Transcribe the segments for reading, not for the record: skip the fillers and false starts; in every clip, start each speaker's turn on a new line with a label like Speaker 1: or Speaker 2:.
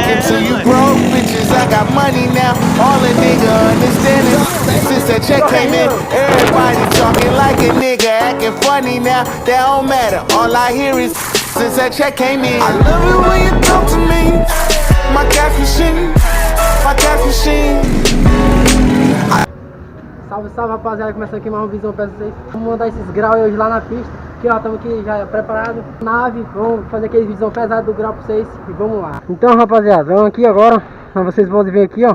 Speaker 1: talking to you broke bitches. I got money now, all a nigga understanding. Since that check came in, everybody talking like a nigga, acting funny now. That don't matter, all I hear is since that check came in. I love it when you talk to me, my cash machine, my cash machine.
Speaker 2: Salve, salve, rapaziada, começando aqui mais um vídeo pra vocês. Vamos mandar esses graus hoje lá na pista. Aqui ó, estamos aqui já preparado, nave. Vamos fazer aquele vídeo pesado do grau pra vocês e vamos lá. Então, rapaziada, vamos aqui agora. Vocês podem ver aqui, ó,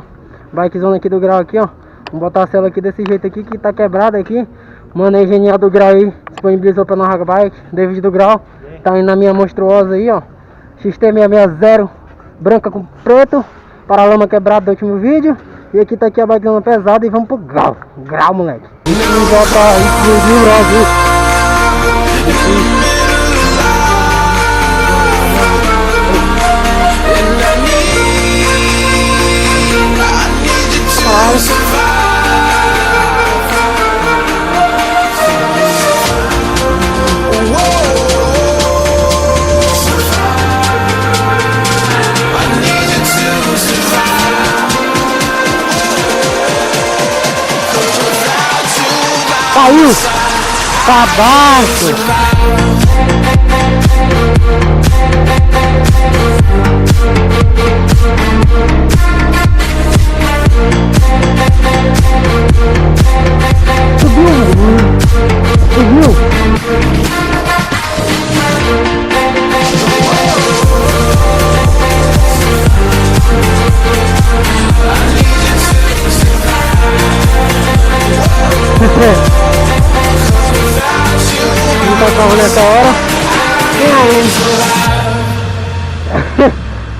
Speaker 2: bikezona aqui do grau aqui, ó. Vamos botar a cela aqui desse jeito aqui, que tá quebrada aqui. Mano aí, genial do grau aí, disponibilizou pra nós bike. David do grau, tá indo na minha monstruosa aí, ó. XT660, branca com preto. Paralama quebrado do último vídeo. E aqui tá aqui a bikezona pesada e vamos pro grau. Grau, moleque. Vamos pra explodir o Brasil. Caiu pra baixo. Subiu. Não tá carro nessa hora.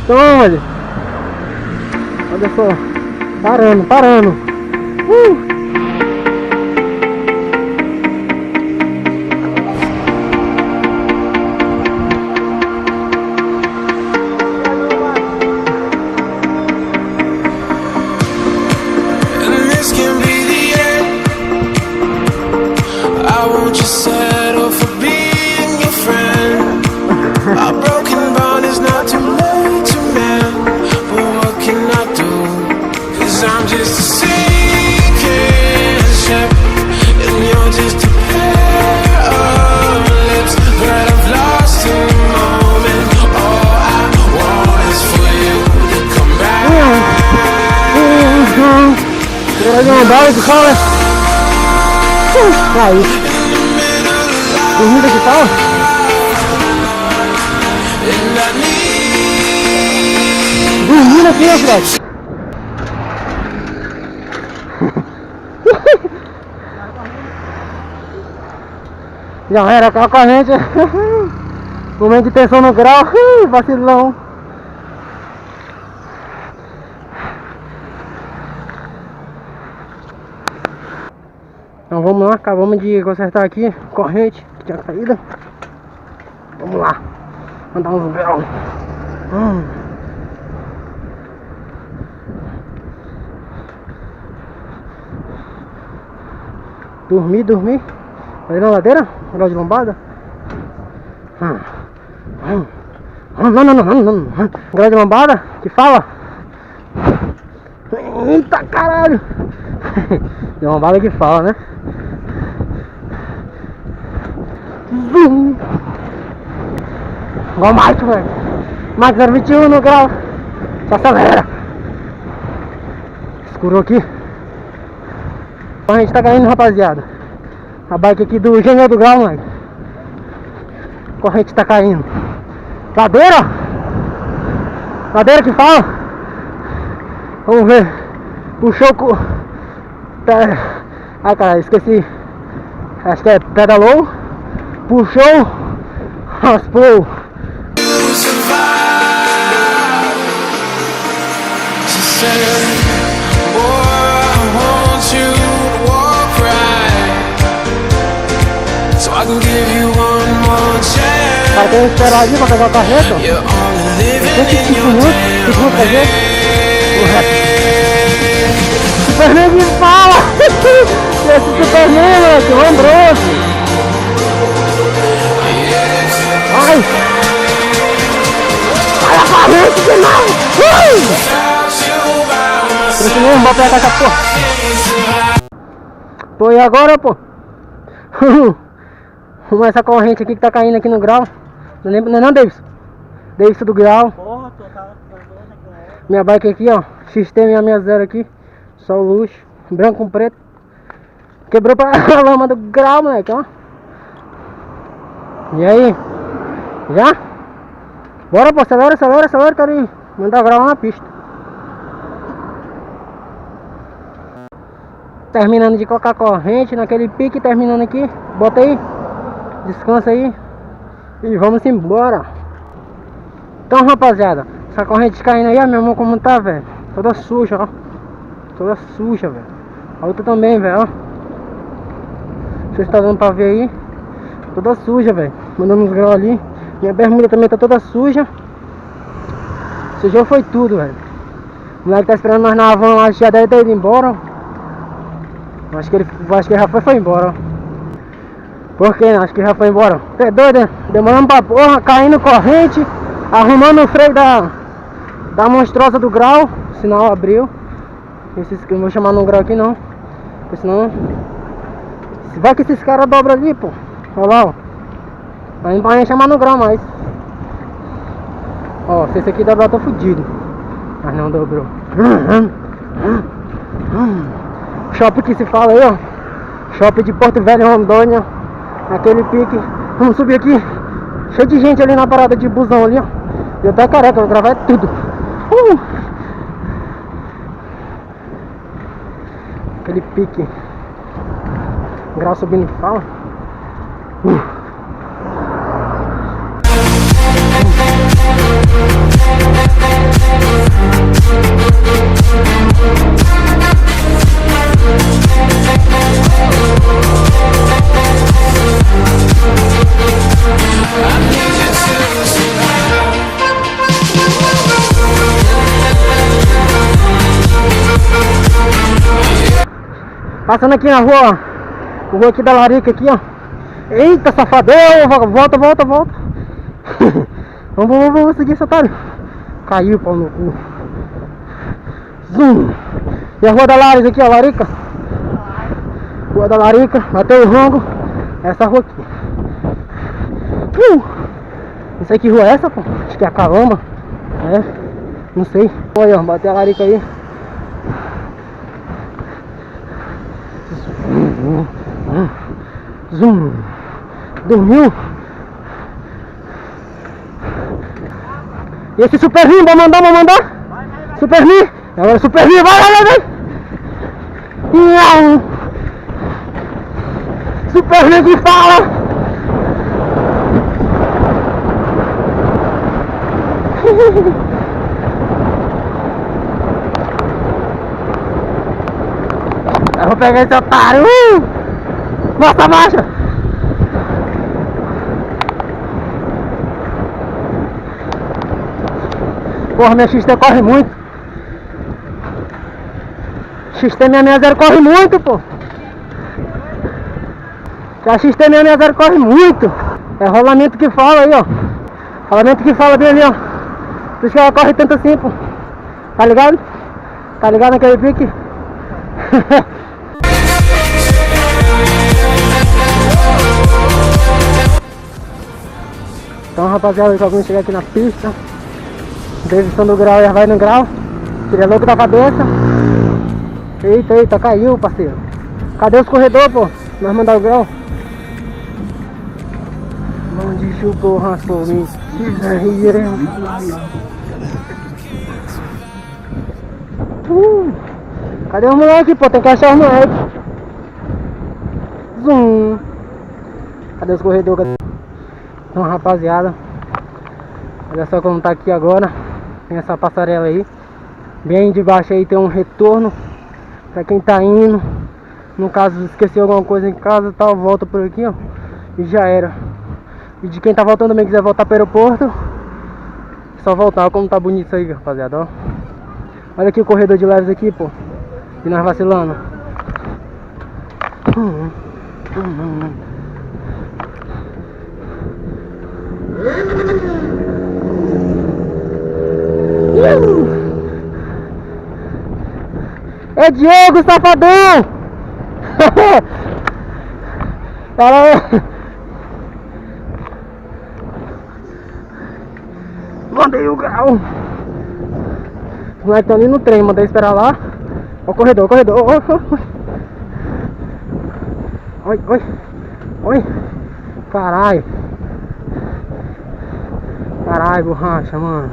Speaker 2: Toma, olha. Olha só. Parando. Uma bala de cola. Aí. Dormindo aqui, tá? Dormindo aqui, ó, filhote. Já era aquela corrente. Momento de tensão no grau. Vacilão. Então vamos lá, acabamos de consertar aqui corrente que tinha caído. Vamos lá, mandar uns graus. Dormi. Ali na ladeira, grau de lombada. Não. Grau de lombada, que fala. Eita caralho. De lombada que fala, né? Igual o Mike, velho. Mike 021 no grau. Só acelera. Escurou aqui. A gente tá caindo, rapaziada. A bike aqui do genial do grau, moleque. A corrente tá caindo. Ladeira. Ladeira que fala. Vamos ver. Puxou o... Ai, cara, esqueci. Acho que é pedalou. Puxou, raspou. Cara, tem que esperar ali pra pegar o carreto. Tem 5 minutos fazer o resto. Superman me fala! Esse Superman, moleque, lambroso. Ai! Olha a corrente! que demais! Continua, vamos pegar essa porra. Pô, e agora, pô? Vamos essa corrente aqui que tá caindo aqui no grau. Não é não, Davis? Davis do grau.
Speaker 3: Porra, tu tá fazendo aqui.
Speaker 2: Minha bike aqui, ó. XT660 aqui. Só o luxo. Branco com preto. Quebrou pra a lama do grau, moleque, ó. E aí? Já? Bora, pô. Acelera, acelera, acelera. Quero ir mandar grau lá na pista. Terminando de colocar corrente naquele pique. Terminando aqui. Bota aí. Descansa aí. E vamos embora. Então, rapaziada, essa corrente caindo aí, ó, minha mão como tá, velho. Toda suja, ó. Toda suja, velho. A outra também, velho, ó. Vocês estão dando pra ver aí. Toda suja, velho. Mandando uns graus ali. Minha bermuda também tá toda suja. Sujou foi tudo, velho. O moleque tá esperando nós na van lá, já deve ter ido embora. Acho que ele já foi embora, ó. Por que não? Acho que já foi embora. Você é doido, né? Demorando pra porra, caindo corrente. Arrumando o freio da monstrosa do grau. O sinal abriu. Eu não vou chamar no grau aqui não. Porque senão... Vai que esses caras dobram ali, pô. Olha lá, ó. Aí não vai nem chamar no grau mais. Ó, se esse aqui dobrar, eu tô fudido. Mas não dobrou. Shopping que se fala aí, ó. Shopping de Porto Velho, Rondônia. Aquele pique. Vamos subir aqui. Cheio de gente ali na parada de busão ali, ó. E eu tô careca, vou gravar tudo. Aquele pique. Grau subindo que fala. Passando aqui na rua, ó. Rua aqui da Larica aqui, ó. Eita, safadão! Volta, volta, volta. vamos seguir esse otário. Caiu, pau no cu. Zoom. E a rua da Larica aqui, ó, Larica. Rua da Larica, bateu o rango. Essa rua aqui. Não sei que rua é essa, pô. Acho que é a Calama. É, não sei. Olha, ó, bateu a Larica aí. Zoom. Dormiu. E esse Super Rim, vou mandar. Super Rim. Agora Super Rim, vai. Não. Super Rim que fala. Eu vou pegar esse otário. Mostra a marcha. Porra, minha XT corre muito. XT660 corre muito, pô. A XT660 corre muito. É rolamento que fala aí, ó. Rolamento que fala bem ali, ó. Por isso que ela corre tanto assim, pô. Tá ligado? Tá ligado naquele pique? Então, rapaziada, vamos chegar aqui na pista. Desviação do grau, já vai no grau. Tira louco da cabeça. Eita, caiu, parceiro. Cadê os corredores, pô? Nós mandar o grau. Onde chupou, raspou, cadê os moleques, pô? Tem que achar os moleques. Zoom. Cadê os corredores? Então, rapaziada, olha só como tá aqui agora. Tem essa passarela aí. Bem debaixo aí tem um retorno pra quem tá indo. No caso, esqueceu alguma coisa em casa, tal, volta por aqui, ó. E já era. E de quem tá voltando também, quiser voltar pro aeroporto, só voltar. Olha como tá bonito isso aí, rapaziada, ó. Olha aqui o corredor de leves aqui, pô. E nós vacilando. É Diego, safadão! Cara, mandei o grau. Os moleques estão ali no trem, mandei esperar lá. Ó o corredor, corredor. Oi, oi, oi. Caralho. Caralho, borracha, mano.